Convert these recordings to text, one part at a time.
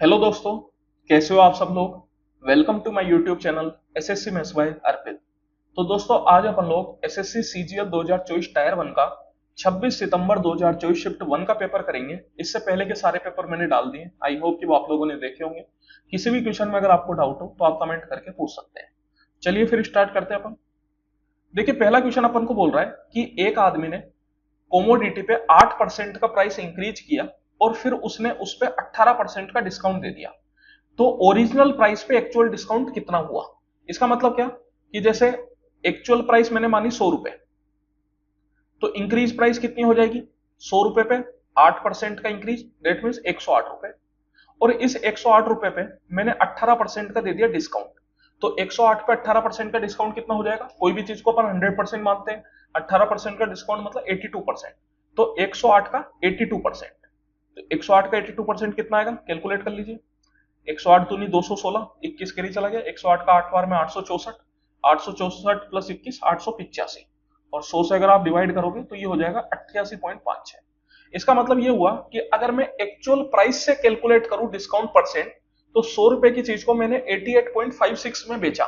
Hello दोस्तों, कैसे हो आप सब लोग। Welcome to my YouTube channel SSC maths by Arpit. तो दोस्तों आज अपन लोग एसएससी सीजीएल 2024 टायर 1 का 26 सितंबर 2024 शिफ्ट 1 का पेपर करेंगे। इससे पहले के सारे पेपर मैंने डाल दिए, आई होप कि वो आप लोगों ने देखे होंगे। किसी भी क्वेश्चन में अगर आपको डाउट हो तो आप कमेंट करके पूछ सकते हैं। चलिए फिर स्टार्ट करते हैं अपन। देखिए पहला क्वेश्चन अपन को बोल रहा है कि एक आदमी ने कोमोडिटी पे 8% का प्राइस इंक्रीज किया और फिर उसने उस पे 18% का डिस्काउंट दे दिया। तो ओरिजिनल प्राइस पे एक्चुअल डिस्काउंट कितना हुआ। इसका मतलब क्या कि जैसे एक्चुअल प्राइस मैंने मानी 100 रुपए, तो इंक्रीज प्राइस कितनी हो जाएगी 100 रुपए पे 8% का इंक्रीज, डेट मीन 108 रुपए। और इस 108 रुपए पे मैंने 18% का दे दिया डिस्काउंट। तो 108 पे 18% का डिस्काउंट कितना हो जाएगा। कोई भी चीज को अपन 100% मानते हैं, 18% का डिस्काउंट मतलब 82%। तो 108 का 82%, तो 108 का 82% कितना आएगा, कैलकुलेट कर लीजिए। 108 दूनी 216, 21 के लिए चला गया। 108 का 8 बार में 864, 864 प्लस 21 885, और 100 से अगर आप डिवाइड करोगे तो ये हो जाएगा 88.56। इसका मतलब ये हुआ कि अगर मैं एक्चुअल प्राइस से कैलकुलेट करूं डिस्काउंट परसेंट, तो 100 रुपए की चीज को मैंने 88.56 में बेचा,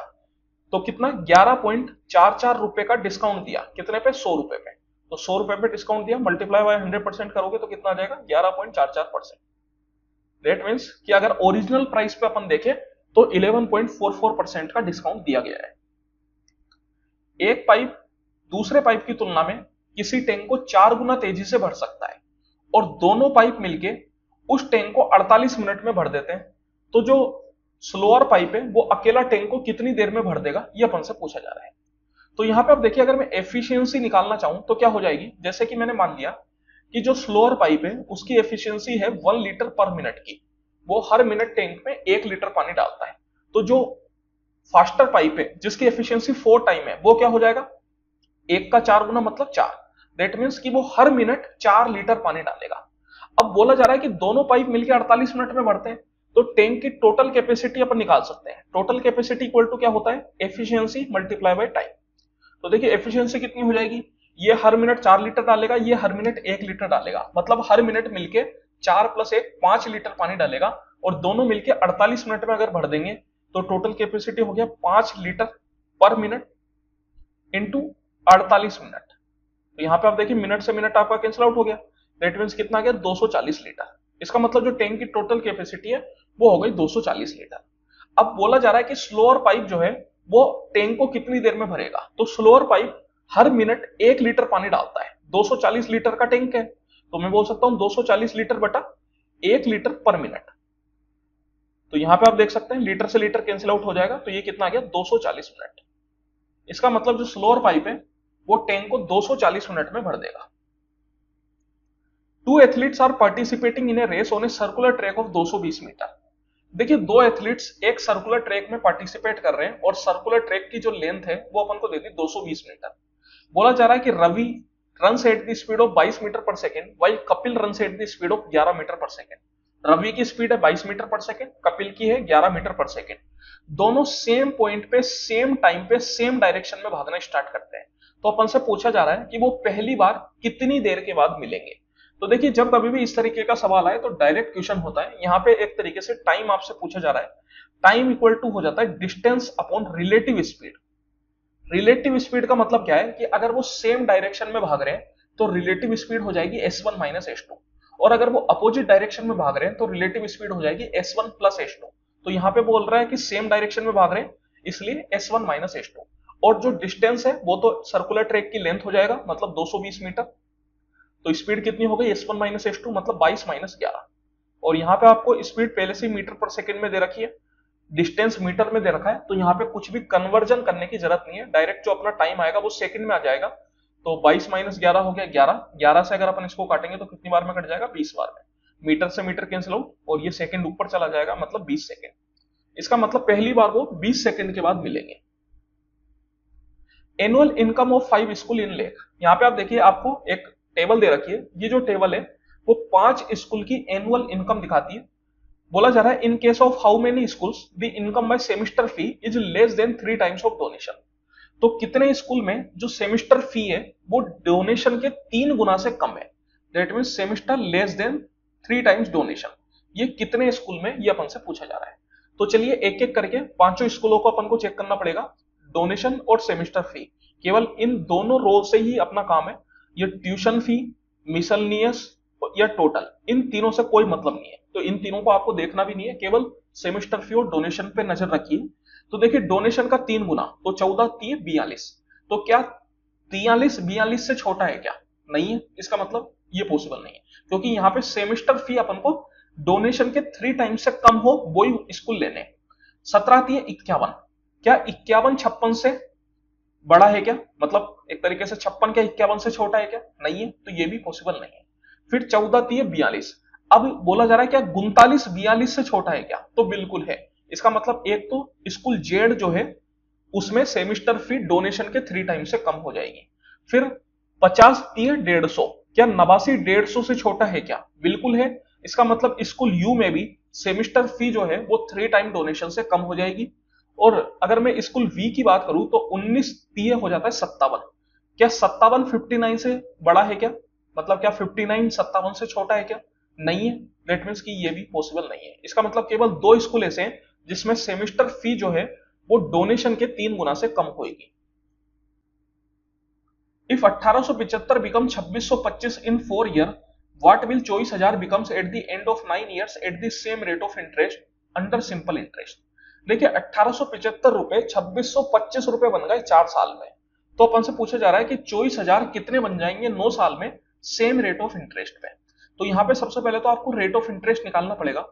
तो कितना 11.44 रुपए का डिस्काउंट दिया। कितने पे 100 रुपए पे। तो 100 रुपए पे डिस्काउंट दिया, मल्टीप्लाई बाय 100% करोगे तो कितना आ जाएगा 11.44%। दैट मीन्स कि अगर ओरिजिनल प्राइस पे अपन देखें तो 11.44% का डिस्काउंट दिया गया है। एक पाइप दूसरे पाइप की तुलना में किसी टैंक को 4 गुना तेजी से भर सकता है और दोनों पाइप मिलके उस टैंक को 48 मिनट में भर देते हैं, तो जो स्लोअर पाइप है वो अकेला टैंक को कितनी देर में भर देगा, ये अपन से पूछा जा रहा है। तो यहां पे आप देखिए, अगर मैं एफिशिएंसी निकालना चाहूं तो क्या हो जाएगी। जैसे कि मैंने मान लिया कि जो स्लोअर पाइप है उसकी एफिशिएंसी है 1 लीटर पर मिनट की, वो हर मिनट टैंक में 1 लीटर पानी डालता है। तो जो फास्टर पाइप है जिसकी एफिशिएंसी 4 टाइम है, वो क्या हो जाएगा, 1 का 4 गुना मतलब 4। दैट मीन्स कि वो हर मिनट 4 लीटर पानी डालेगा। अब बोला जा रहा है कि दोनों पाइप मिलकर 48 मिनट में भरते हैं, तो टैंक की टोटल कैपेसिटी अपन निकाल सकते हैं। टोटल कैपेसिटी इक्वल टू क्या होता है, एफिशिएंसी मल्टीप्लाई बाय टाइम। तो देखिए एफिशिएंसी कितनी हो जाएगी, ये हर मिनट 4 लीटर डालेगा, ये हर मिनट 1 लीटर डालेगा, मतलब हर मिनट मिलके 4 प्लस 1 5 लीटर पानी डालेगा, और दोनों मिलके 48 मिनट में अगर भर देंगे तो टोटल कैपेसिटी हो गया 5 लीटर पर मिनट इंटू 48 मिनट। तो यहां पे आप देखिए मिनट से मिनट आपका कैंसिल आउट हो गया। दैट मींस कितना आ गया 240 लीटर। इसका मतलब जो टैंक की टोटल कैपेसिटी है वो हो गई 240 लीटर। अब बोला जा रहा है कि स्लोअर पाइप जो है वो टैंक को कितनी देर में भरेगा। तो स्लोअर पाइप हर मिनट 1 लीटर पानी डालता है, 240 लीटर का टैंक है, तो मैं बोल सकता हूं 240 लीटर बटा 1 लीटर पर मिनट। तो यहां पे आप देख सकते हैं लीटर से लीटर कैंसिल आउट हो जाएगा, तो ये कितना आ गया 240 मिनट। इसका मतलब जो स्लोअर पाइप है वो टैंक को 240 मिनट में भर देगा। Two athletes are participating in a race on a circular track of 220 metre. देखिए दो एथलीट्स एक सर्कुलर ट्रैक में पार्टिसिपेट कर रहे हैं और सर्कुलर ट्रैक की जो लेंथ है वो अपन को दे दी 220 मीटर। बोला जा रहा है कि Ravi runs at the speed of 22 metre per second while Kapil runs at the speed of 11 metre per second. Ravi की स्पीड है 22 मीटर पर सेकेंड, कपिल की है 11 मीटर पर सेकेंड। दोनों सेम पॉइंट पे सेम टाइम पे सेम डायरेक्शन में भागना स्टार्ट करते हैं। तो अपन से पूछा जा रहा है कि वो पहली बार कितनी देर के बाद मिलेंगे। तो देखिए जब कभी भी इस तरीके का सवाल आए तो डायरेक्ट क्वेश्चन होता है। यहाँ पे एक तरीके से टाइम आपसे पूछा जा रहा है, टाइम इक्वल टू हो जाता है distance upon relative speed. Relative speed का मतलब क्या है कि अगर वो सेम डायरेक्शन में भाग रहे हैं तो रिलेटिव स्पीड हो जाएगी s1 माइनस s2, और अगर वो अपोजिट डायरेक्शन में भाग रहे हैं तो रिलेटिव स्पीड हो जाएगी s1 प्लस s2। तो यहाँ पे बोल रहा है कि सेम डायरेक्शन में भाग रहे हैं इसलिए s1 माइनस s2, और जो डिस्टेंस है वो तो सर्कुलर ट्रैक की लेंथ हो जाएगा मतलब 220 मीटर। तो स्पीड कितनी हो गई s1 माइनस s2 मतलब 22 माइनस 11। और यहाँ पे आपको स्पीड पहले से मीटर पर सेकंड में दे रखी है, डिस्टेंस मीटर में दे रखा है, तो यहाँ पे कुछ भी कन्वर्जन करने की जरूरत नहीं है, डायरेक्ट जो अपना टाइम आएगा वो सेकंड में आ जाएगा। तो 22 माइनस 11 हो गया 11, 11 से अगर अपन इसको काटेंगे तो कितनी बार में कट जाएगा 20 बार में। मीटर से मीटर कैंसिल आउट और ये सेकंड ऊपर चला जाएगा मतलब 20 सेकंड। इसका मतलब पहली बार वो 20 सेकंड के बाद मिलेंगे। Annual income of 5 school in lake. यहाँ पे आप देखिए आपको एक टेबल दे रखी है, ये जो टेबल है वो 5 स्कूल की एनुअल इनकम दिखाती है। बोला जा रहा है in case of how many schools the income by semester fee is less than 3 times of donation. तो कितने स्कूल में जो सेमेस्टर फी है वो डोनेशन के 3 गुना से कम है। That means semester less than 3 times donation. ये कितने स्कूल में, ये अपन से पूछा जा रहा है। तो चलिए एक एक करके पांचों स्कूलों को अपन को चेक करना पड़ेगा। डोनेशन और सेमेस्टर फी, केवल इन दोनों रो से ही अपना काम है। ये ट्यूशन फी, मिसलनियस या टोटल, इन तीनों से कोई मतलब नहीं है, तो इन तीनों को आपको देखना भी नहीं है, केवल सेमेस्टर फी और डोनेशन पे नजर रखिए। तो देखिए डोनेशन का 3 गुना, तो 14 3 42, तो क्या 43 से छोटा है क्या? नहीं है, इसका मतलब ये पॉसिबल नहीं है, क्योंकि यहाँ पे सेमेस्टर फी अपन को डोनेशन के 3 टाइम्स से कम हो वो ही स्कूल लेने। 17 51, क्या 51 56 से बड़ा है क्या? मतलब एक तरीके से 56 क्या 51 से छोटा है क्या? नहीं है, तो ये भी पॉसिबल नहीं है। फिर 14 42, अब बोला जा रहा है क्या 39 42 से छोटा है क्या? तो बिल्कुल है। इसका मतलब एक तो स्कूल जेड जो है उसमें सेमिस्टर फी डोनेशन के 3 टाइम से कम हो जाएगी। फिर 50 150, क्या 89 150 से छोटा है क्या? बिल्कुल है। इसका मतलब स्कूल यू में भी सेमिस्टर फी जो है वो 3 टाइम डोनेशन से कम हो जाएगी। और अगर मैं स्कूल वी की बात करूं तो 19 30 हो जाता है 57, क्या 57 59 से बड़ा है क्या? मतलब क्या 59 57 से छोटा है क्या? नहीं है। दैट मीन्स कि ये भी पॉसिबल नहीं है। इसका मतलब केवल 2 स्कूल ऐसे हैं जिसमें सेमिस्टर फी जो है वो डोनेशन के 3 गुना से कम होगी। If 1875 become 2625 in 4 year, what will 24,000 becomes at the end of 9 years at the same rate of interest under simple interest. देखिए 1875 रुपए 2625 रुपए बन गए 4 साल में, तो अपन से पूछा जा रहा है कि 24,000 कितने बन जाएंगे 9 साल में सेम रेट ऑफ इंटरेस्ट पे। तो यहां पे सबसे पहले तो आपको रेट ऑफ इंटरेस्ट निकालना पड़ेगा।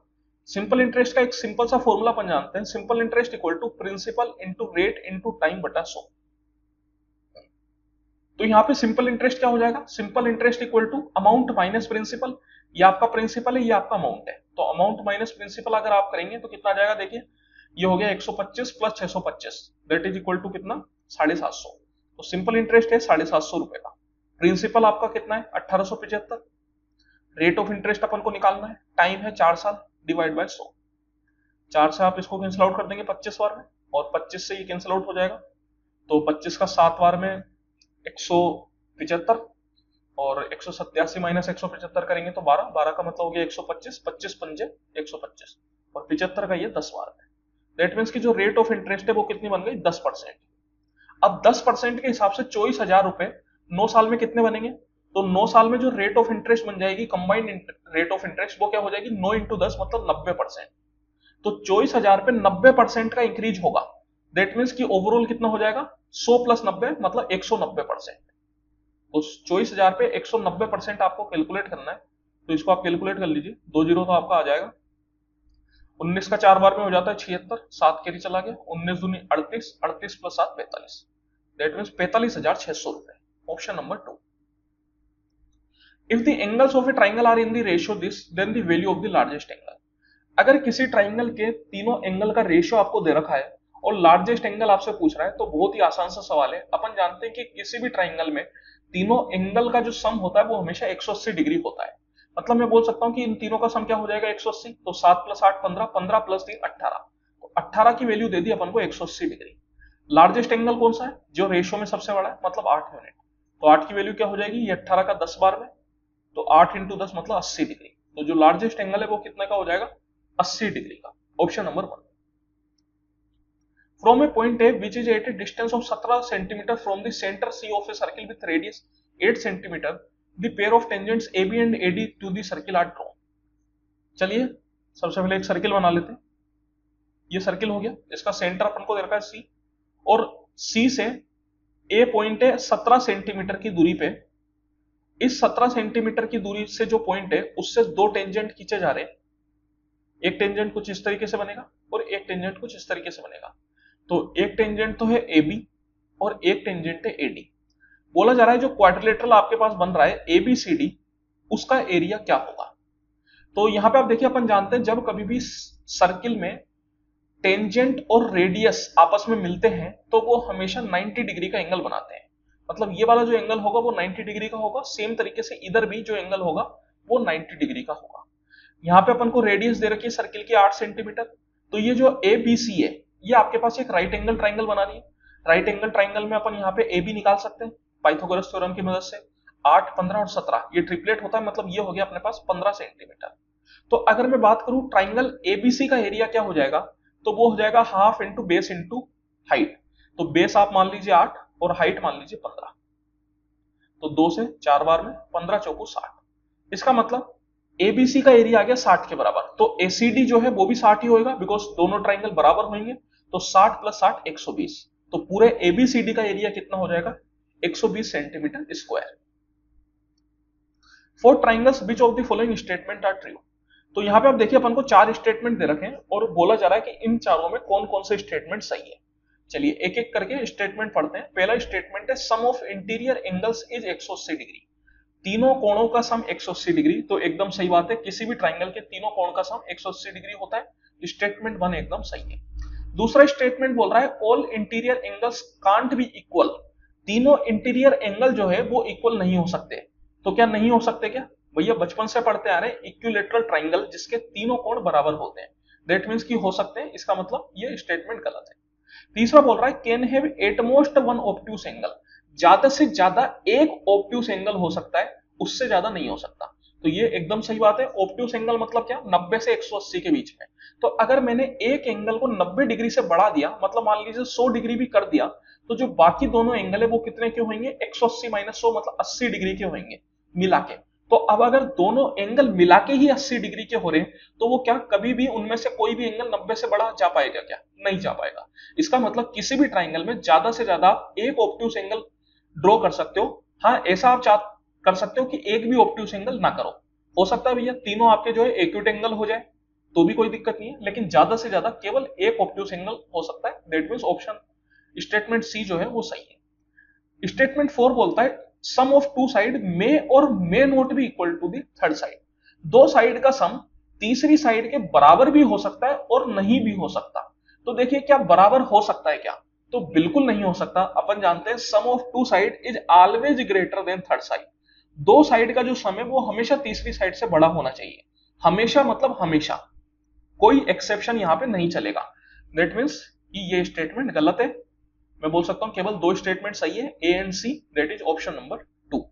सिंपल इंटरेस्ट का एक सिंपल सा फॉर्मूला अपन जानते हैं, simple interest equal to principal into rate into time बटा 100। तो यहाँ पे सिंपल इंटरेस्ट क्या हो जाएगा? Simple interest equal to amount minus principal. ये आपका प्रिंसिपल है, ये आपका अमाउंट है, तो अमाउंट माइनस प्रिंसिपल अगर आप करेंगे तो कितना आ जाएगा? देखिए ये हो गया 125 plus 625, that is equal to कितना? 750। तो सिंपल इंटरेस्ट है 750 रुपए का। प्रिंसिपल आपका कितना है? 1875। रेट ऑफ इंटरेस्ट अपन को निकालना है, टाइम है 4 साल, डिवाइड बाय 100। 4 से आप इसको कैंसिल आउट कर देंगे 25 बार में, और 25 से ये कैंसिल आउट हो जाएगा, तो 25 का 7 बार में 175, और 187 माइनस 175 करेंगे तो 12, 12 का मतलब हो गया 125, 25 पंजे 125, और 75 का ये 10 बार में। दैट मीन्स की जो रेट ऑफ इंटरेस्ट है वो कितनी बन गई? 10%। अब 10% के हिसाब से 24,000 रुपए 9 साल में कितने बनेंगे? तो 9 साल में जो रेट ऑफ इंटरेस्ट बन जाएगी, कंबाइंड रेट ऑफ इंटरेस्ट, वो क्या हो जाएगी? 9 इंटू 10 मतलब 90%। तो 24,000 पे 90% का इंक्रीज होगा। दैट मीन्स कि ओवरऑल कितना हो जाएगा? 100 प्लस 90 मतलब 190%। तो 24,000 पे 190% आपको कैलकुलेट करना है, तो इसको आप कैलकुलेट कर लीजिए। 2 जीरो तो आपका आ जाएगा। 19 का 4 बार में हो जाता है 76, 7 कैरी चला गया, 19 दूनी 38, 38 प्लस 7 45, दैट मीन्स 45,600 रुपए। Option number 2। If the angles of a triangle are in the ratio this, then the value of the largest angle. अगर किसी ट्राइंगल के तीनों एंगल का रेशियो आपको दे रखा है और लार्जेस्ट एंगल आपसे पूछ रहा है, तो बहुत ही आसान सा सवाल है। अपन जानते हैं कि किसी भी ट्राइंगल में तीनों एंगल का जो सम होता है वो हमेशा 180 डिग्री होता है। मतलब मैं बोल सकता हूं कि इन तीनों का सम क्या हो जाएगा? 180। तो 7 प्लस 8 15, 15 प्लस 3 18, तो 18 की वैल्यू दे दी अपन को 180 डिग्री। लार्जेस्ट एंगल कौन सा है? जो रेशियो में सबसे बड़ा है, मतलब 8 यूनिट। तो 8 की वैल्यू क्या हो जाएगी? ये 18 का 10 बार में, तो 8 इंटू 10 मतलब 80 डिग्री। तो जो लार्जेस्ट एंगल है वो कितने का हो जाएगा? 80 डिग्री का। Option number 1। From a point A which is at a distance of 17 cm from the center C of a circle with radius 8 cm, the pair of tangents AB and AD to the circle are drawn. चलिए सबसे पहले एक circle बना लेते हैं। ये circle हो गया, इसका सेंटर अपन को दे रखा है C, और C से A पॉइंट है 17 सेंटीमीटर की दूरी पे। इस 17 सेंटीमीटर की दूरी से जो पॉइंट है उससे 2 टेंजेंट खींचे जा रहे हैं। एक टेंजेंट कुछ इस तरीके से बनेगा और एक टेंजेंट कुछ इस तरीके से बनेगा। तो एक टेंजेंट तो है AB और एक टेंजेंट है AD। बोला जा रहा है जो क्वाड्रिलेटरल आपके पास बन रहा है ABCD, उसका एरिया क्या होगा? तो यहां पे आप देखिए, अपन जानते हैं जब कभी भी सर्किल में टेंजेंट और रेडियस आपस में मिलते हैं तो वो हमेशा 90 डिग्री का एंगल बनाते हैं। मतलब ये वाला जो एंगल होगा वो 90 डिग्री का होगा। सेम तरीके से इधर भी जो एंगल होगा वो 90 डिग्री का होगा। यहाँ पे अपन को रेडियस दे रखी है सर्किल की 8 सेंटीमीटर। तो ये जो ABC है ये आपके पास एक राइट एंगल ट्राइंगल बना रही है। राइट एंगल ट्राइंगल में अपन यहाँ पे AB निकाल सकते हैं पाइथागोरस थ्योरम की मदद से। 8 15 और 17 ये ट्रिपलेट होता है, मतलब ये हो गया अपने पास 15 सेंटीमीटर। तो अगर मैं बात करूं ट्राइंगल एबीसी का एरिया क्या हो जाएगा, तो वो हो जाएगा half into base into height. तो बेस आप मान लीजिए 8 और हाइट मान लीजिए 15, तो 2 से 4 बार में 15 चौको 60। इसका मतलब एबीसी का एरिया आ गया 60 के बराबर। तो एसीडी जो है वो भी 60 ही होगा, बिकॉज दोनों ट्राइंगल बराबर होंगे। तो 60 प्लस 60 120। तो पूरे एबीसीडी का एरिया कितना हो जाएगा, 120 centimetre square. For triangles which of the following statement are true. तो यहां पे आप देखिए अपन को 4 स्टेटमेंट दे रखे हैं और बोला जा रहा है कि इन चारों में कौन कौन से स्टेटमेंट सही है। चलिए एक एक करके स्टेटमेंट पढ़ते हैं। पहला स्टेटमेंट है sum of interior angles is 180 degree. तीनों कोणों का सम 180 डिग्री। तो एकदम सही बात है, किसी भी ट्राइंगल के तीनों कोण का सम 180 डिग्री होता है। स्टेटमेंट 1 एकदम सही है। दूसरा स्टेटमेंट बोल रहा है all interior angles can't be equal. तीनों इंटीरियर एंगल जो है वो इक्वल नहीं हो सकते। तो क्या नहीं हो सकते क्या, भैया बचपन से पढ़ते आ रहे हैं इक्विलेटरल ट्राइंगल जिसके तीनों कोण बराबर होते हैं, दैट मींस कि हो सकते हैं। इसका मतलब ये स्टेटमेंट गलत है। तीसरा बोल रहा है can have at most one obtuse angle. ज्यादा से ज्यादा एक ऑब्ट्यूस एंगल हो सकता है, उससे ज्यादा नहीं हो सकता। तो ये एकदम सही बात है। ऑब्ट्यूस एंगल मतलब क्या, 90 से 180 के बीच में। तो अगर मैंने एक एंगल को 90 डिग्री से बढ़ा दिया, मतलब मान लीजिए 100 डिग्री भी कर दिया, तो जो बाकी दोनों एंगल है वो कितने के होंगे, 180 माइनस 100 मतलब 80 डिग्री के होंगे मिला के। तो अब अगर दोनों एंगल मिला के ही 80 डिग्री के हो रहे हैं, तो वो क्या कभी भी उनमें से कोई भी एंगल 90 से बड़ा जा पाएगा क्या, नहीं जा पाएगा। इसका मतलब किसी भी ट्राइंगल में ज्यादा से ज्यादा एक ऑब्ट्यूस एंगल ड्रॉ कर सकते हो। हाँ, ऐसा आप कर सकते हो कि एक भी ऑब्ट्यूस एंगल ना करो। हो सकता है भैया तीनों आपके जो है एक्यूट एंगल हो जाए, तो भी कोई दिक्कत नहीं है, लेकिन ज्यादा से ज्यादा केवल एक ऑब्ट्यूस एंगल हो सकता है। That means option statement C जो है वो सही है। स्टेटमेंट 4 बोलता है sum of two side may और may not be equal to the third side. दो साइड का सम तीसरी साइड के बराबर भी हो सकता है और नहीं भी हो सकता। तो देखिए क्या बराबर हो सकता है क्या, तो बिल्कुल नहीं हो सकता। अपन जानते हैं sum of two side is always greater than third side. दो साइड का जो सम है वो हमेशा तीसरी साइड से बड़ा होना चाहिए। हमेशा मतलब हमेशा, कोई एक्सेप्शन यहां पे नहीं चलेगा। दैट मीन्स कि ये स्टेटमेंट गलत है। मैं बोल सकता हूं केवल दो स्टेटमेंट सही है, A and C, that is option number 2।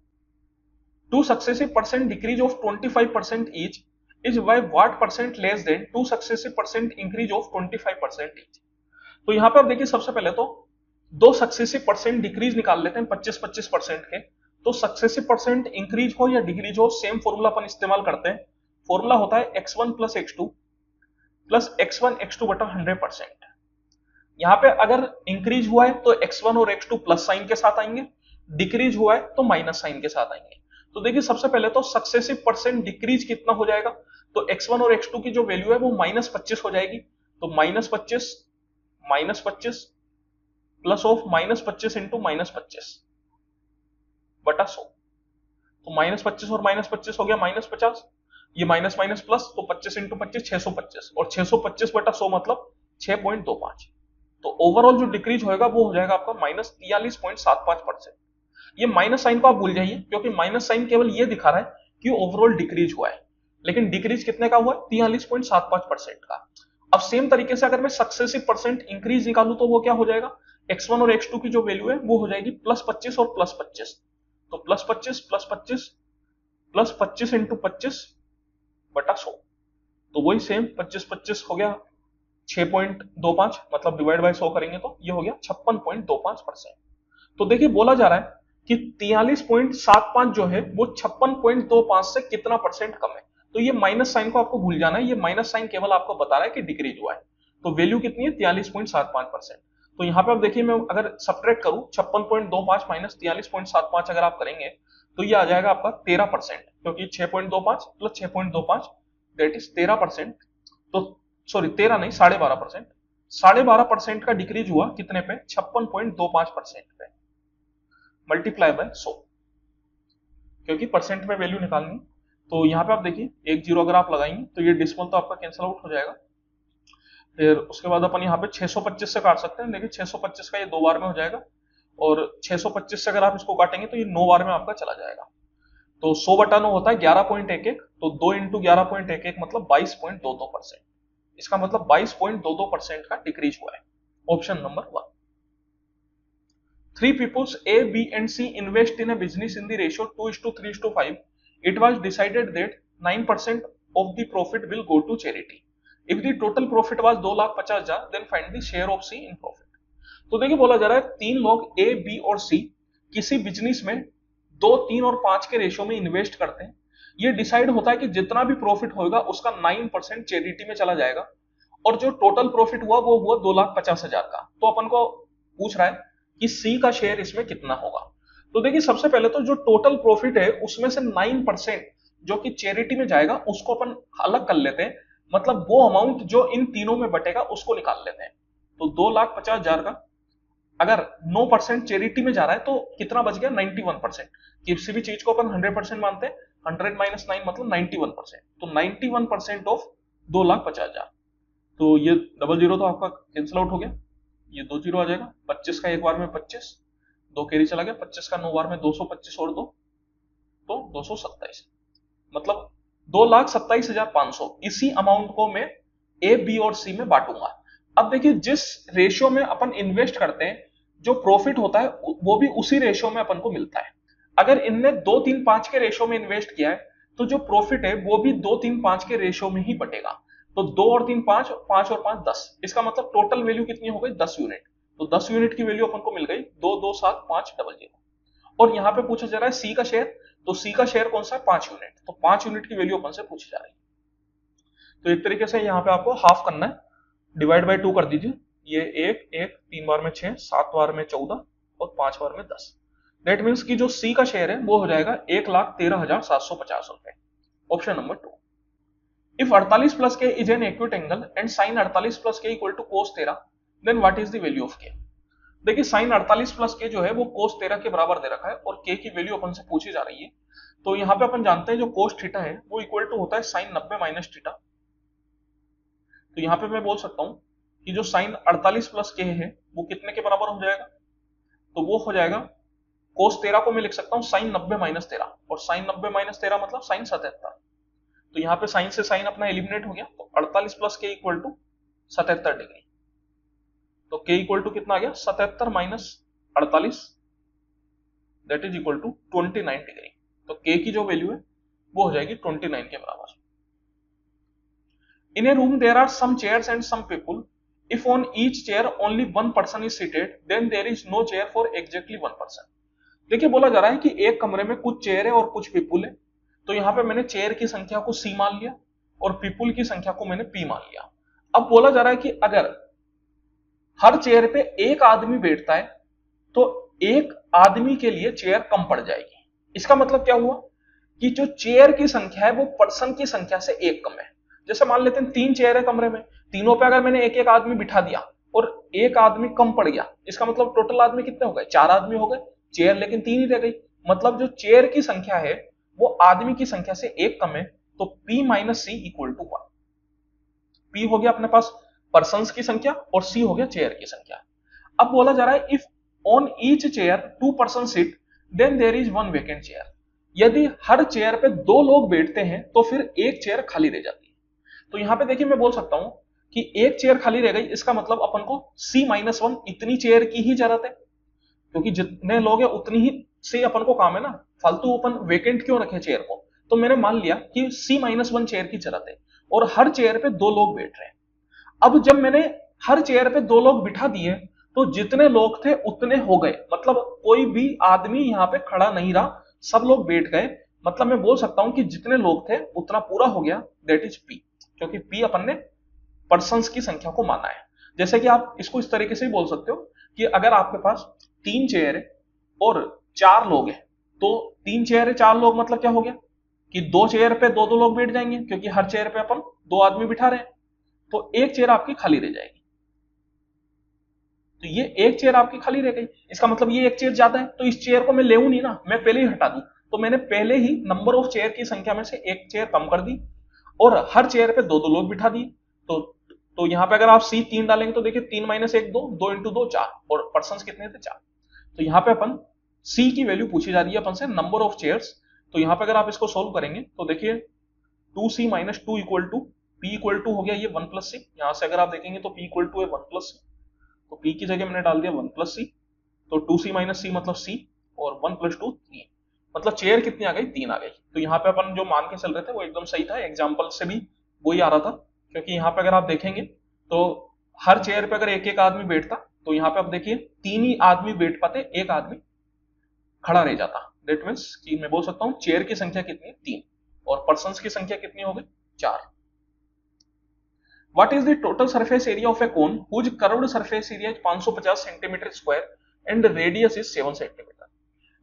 Two successive percent decrease of 25% each is by what percent less than two successive percent increase of 25% each. तो यहां पे आप देखिए सबसे पहले तो दो सक्सेसिव परसेंट डिक्रीज निकाल लेते हैं 25-25% के। तो सक्सेसिव परसेंट इंक्रीज हो या डिक्रीज हो, सेम फॉर्मूला अपन इस्तेमाल करते हैं। फॉर्मूला होता है x1 plus x2 plus x1 x2 बटा 100%। यहां पे अगर इंक्रीज हुआ है तो x1 और x2 प्लस साइन के साथ आएंगे, डिक्रीज हुआ है तो माइनस साइन के साथ आएंगे। तो देखिए सबसे पहले तो सक्सेसिव परसेंट डिक्रीज कितना हो जाएगा, तो x1 और x2 की जो वैल्यू है वो -25 हो जाएगी। तो -25 प्लस ऑफ -25 इंटू -25 बटा 100। तो -25 और -25 हो गया -50। ये माइनस माइनस प्लस, तो 25 इंटू 25 625 और 625 बटा 100 मतलब 6.25। तो ओवरऑल जो डिक्रीज होएगा वो हो जाएगा आपका -43.75%। ये माइनस साइन को आप भूल जाइए, क्योंकि माइनस साइन केवल ये दिखा रहा है कि ओवरऑल डिक्रीज हुआ है, लेकिन डिक्रीज कितने का हुआ है, 43.75% का। अब सेम तरीके से अगर मैं सक्सेसिव परसेंट इंक्रीज निकालू तो वो क्या हो जाएगा, x1 और x2 की जो वैल्यू है वो हो जाएगी +25 और +25। तो +25 +25 +25 इंटू 25 बटा 100। तो वही सेम 25-25 हो गया 6.25, मतलब डिवाइड बाय 100 करेंगे तो ये हो गया 56.25%। तो देखिए बोला जा रहा है कि 43.75 जो है वो 56.25 से कितना परसेंट कम है। तो ये माइनस साइन को आपको भूल जाना है, ये माइनस साइन केवल आपको बता रहा है कि डिक्रीज हुआ है। तो वैल्यू कितनी है, 43.75%। तो यहाँ पे आप देखिए मैं अगर सब्ट्रैक्ट करूं 56.25 माइनस 43.75 अगर आप करेंगे तो ये आ जाएगा आपका 13%, क्योंकि 6.25 प्लस 6.25 दैट इज 13%। तो सॉरी 13 नहीं 12.5%। 12.5% का डिक्रीज हुआ कितने पे, 56.25% पे, मल्टीप्लाई बाय 100, क्योंकि परसेंट में वैल्यू निकालनी। तो यहाँ पे आप देखिए एक जीरो अगर आप लगाएंगे तो ये डिस्मल तो आपका कैंसिल आउट हो जाएगा। फिर उसके बाद अपन यहाँ पे 625 से काट सकते हैं, लेकिन 625 का ये 2 बार में हो जाएगा, और 625 से अगर आप इसको काटेंगे तो ये 9 बार में आपका चला जाएगा। तो 100 बटा 9 होता है 11.11, तो 2 इंटू 11.11 मतलब 22.22%। इसका मतलब 22.22% का डिक्रीज हुआ है। Option number 1। 3 peoples A, B and C invest in a business in the ratio 2:3:5. It was decided that 9% of the profit will go to charity. If the total profit was 2,50,000, then find the share of C in profit. तो देखिए बोला जा रहा है तीन लोग ए, B और सी किसी बिजनेस में 2, 3 और 5 के रेशियो में इन्वेस्ट करते हैं। ये डिसाइड होता है कि जितना भी प्रॉफिट होगा उसका 9% चैरिटी में चला जाएगा और जो टोटल प्रॉफिट हुआ वो हुआ 2,50,000 का। तो अपन को पूछ रहा है कि सी का शेयर इसमें कितना होगा। तो देखिए सबसे पहले तो जो टोटल प्रॉफिट है उसमें से 9% जो कि चैरिटी में जाएगा उसको अपन अलग कर लेते हैं, मतलब वो अमाउंट जो इन तीनों में बटेगा उसको निकाल लेते हैं। तो 2,50,000 का अगर 9% चैरिटी में जा रहा है तो कितना बच गया 91%। किसी भी चीज को अपन 100% मानते हैं, 100 - 9 मतलब 91%। तो 91% ऑफ 2,50,000। तो ये डबल जीरो तो आपका कैंसिल आउट हो गया, ये 2 जीरो आ जाएगा। 25 का एक बार में 25, 2 कैरी चला गया, 25 का 9 बार में 225 और 2 तो 227, मतलब 2,27,500। इसी अमाउंट को मैं ए, बी और सी में बांटूंगा। अब देखिए जिस रेशियो में अपन इन्वेस्ट करते हैं जो प्रॉफिट होता है वो भी उसी रेशियो में अपन को मिलता है। अगर इनने 2, 3, 5 के रेशियो में इन्वेस्ट किया है तो जो प्रॉफिट है वो भी 2, 3, 5 के रेशियो में ही बटेगा। तो 2 और 3 5, 5 और 5 10, इसका मतलब टोटल वैल्यू कितनी हो गई 10 यूनिट। तो 10 यूनिट की वैल्यू अपन को मिल गई 2,2,7,5,000। और यहाँ पे पूछा जा रहा है सी का शेयर, तो सी का शेयर कौन सा है 5 यूनिट। तो 5 यूनिट की वैल्यू अपन से पूछी जा रही है। तो एक तरीके से यहाँ पे आपको हाफ करना है, डिवाइड बाय 2 कर दीजिए। ये 1 1 3 बार में 6, 7 बार में 14 और 5 बार में 10। दैट मीन्स कि जो सी का शेयर है वो हो जाएगा 1,13,750 रुपए। Option number 2। If 48 plus K is an acute angle and sine 48 plus K equal to cos 13, then what is the value of K. देखिए साइन 48 प्लस के जो है वो कोस 13 के बराबर दे रखा है और के की वैल्यू अपन से पूछी जा रही है। तो यहाँ पे अपन जानते हैं जो कोस थीटा है वो इक्वल टू होता है साइन 90 माइनस थीटा। तो यहाँ पे मैं बोल सकता हूं कि जो साइन 48 प्लस के है वो कितने के बराबर हो जाएगा, तो वो हो जाएगा कोस 13 को मैं लिख सकता हूं साइन 90 माइनस 13, और साइन 90 माइनस 13 मतलब साइन 77। तो यहाँ पे साइन से साइन अपना एलिमिनेट हो गया, तो 48 plus K equal to 77 degree. तो के इक्वल टू कितना आ गया 77 minus 48, that is equal to 29 degree. तो के की जो वैल्यू है वो हो जाएगी 29 के बराबर। In a room there are some chairs and some people. If on each chair only one person is seated, then there is no chair for exactly one person. देखिए बोला जा रहा है कि एक कमरे में कुछ चेयर है और कुछ पीपुल है। तो यहाँ पे मैंने चेयर की संख्या को सी मान लिया और पीपुल की संख्या को मैंने पी मान लिया। अब बोला जा रहा है कि अगर हर चेयर पे एक आदमी बैठता है तो एक आदमी के लिए चेयर कम पड़ जाएगी। इसका मतलब क्या हुआ कि जो चेयर की संख्या है वो पर्सन की संख्या से एक कम है। जैसे मान लेते हैं 3 चेयर है कमरे में, तीनों पे अगर मैंने एक एक आदमी बिठा दिया और एक आदमी कम पड़ गया, इसका मतलब टोटल आदमी कितने हो गए 4 आदमी हो गए, चेयर लेकिन 3 ही रह गई। मतलब जो चेयर की संख्या है वो आदमी की संख्या से एक कम है। तो P minus C equal to 1। P हो गया अपने पास पर्संस की संख्या और C हो गया चेयर की संख्या। अब बोला जा रहा है if on each chair 2 person sit then there is 1 vacant chair. यदि हर चेयर पे 2 लोग बैठते हैं तो फिर एक चेयर खाली रह जाती है। तो यहां पे देखिए मैं बोल सकता हूं कि एक चेयर खाली रह गई, इसका मतलब अपन को C-1 इतनी चेयर की ही जरूरत है, क्योंकि जितने लोग हैं उतनी ही से अपन को काम है ना, फालतू अपन वेकेंट क्यों रखे चेयर को। तो मैंने मान लिया कि C-1 चेयर की जरूरत है और हर चेयर पे 2 लोग बैठ रहे हैं। अब जब मैंने हर चेयर पे 2 लोग बिठा दिए तो जितने लोग थे उतने हो गए, मतलब कोई भी आदमी यहाँ पे खड़ा नहीं रहा, सब लोग बैठ गए। मतलब मैं बोल सकता हूं कि जितने लोग थे उतना पूरा हो गया, दैट इज P, क्योंकि P अपन ने पर्संस की संख्या को माना है। जैसे कि आप इसको इस तरीके से ही बोल सकते हो कि अगर आपके पास 3 चेयर है और 4 लोग हैं, तो 3 चेयर है 4 लोग मतलब क्या हो गया कि 2 चेयर पे 2-2 लोग बैठ जाएंगे, क्योंकि हर चेयर पे अपन 2 आदमी बिठा रहे हैं। तो एक चेयर आपकी खाली रह जाएगी। तो ये एक चेयर आपकी खाली रह गई, इसका मतलब ये एक चेयर ज्यादा है, तो इस चेयर को मैं ले नहीं ना, मैं पहले ही हटा दूं। तो मैंने पहले ही नंबर ऑफ चेयर की संख्या में से एक चेयर कम कर दी और हर चेयर पे 2-2 लोग बिठा दिए। तो यहां पे अगर आप C 3 डालेंगे तो देखिए 3 - 1 2, 2 × 2 4, और पर्संस कितने थे 4। तो यहाँ पे अपन C की वैल्यू पूछी जा रही है अपन से, नंबर ऑफ चेयर्स। तो यहाँ पे अगर आप इसको सोल्व करेंगे तो देखिए 2C - 2 equal to P equal to हो गया ये 1 + C। यहां से अगर आप देखेंगे तो P इक्वल टू है 1 + C, तो P की जगह मैंने डाल दिया 1 + C। तो 2C - C मतलब C और 1 + 2 3, मतलब चेयर कितनी आ गई, 3 आ गई। तो यहाँ पे अपन जो मान के चल रहे थे वो एकदम सही था, एग्जाम्पल से भी वही आ रहा था। क्योंकि यहाँ पे अगर आप देखेंगे तो हर चेयर पे अगर एक एक आदमी बैठता, तो यहाँ पे आप देखिए 3 ही आदमी बैठ पाते, एक आदमी खड़ा रह जाता। दैट मीन्स कि मैं बोल सकता हूँ चेयर की संख्या कितनी है, 3, और पर्सन्स की संख्या कितनी हो गई, 4। What is the total surface area of a cone whose curved surface area is 550 centimetre square and radius is 7 centimetre.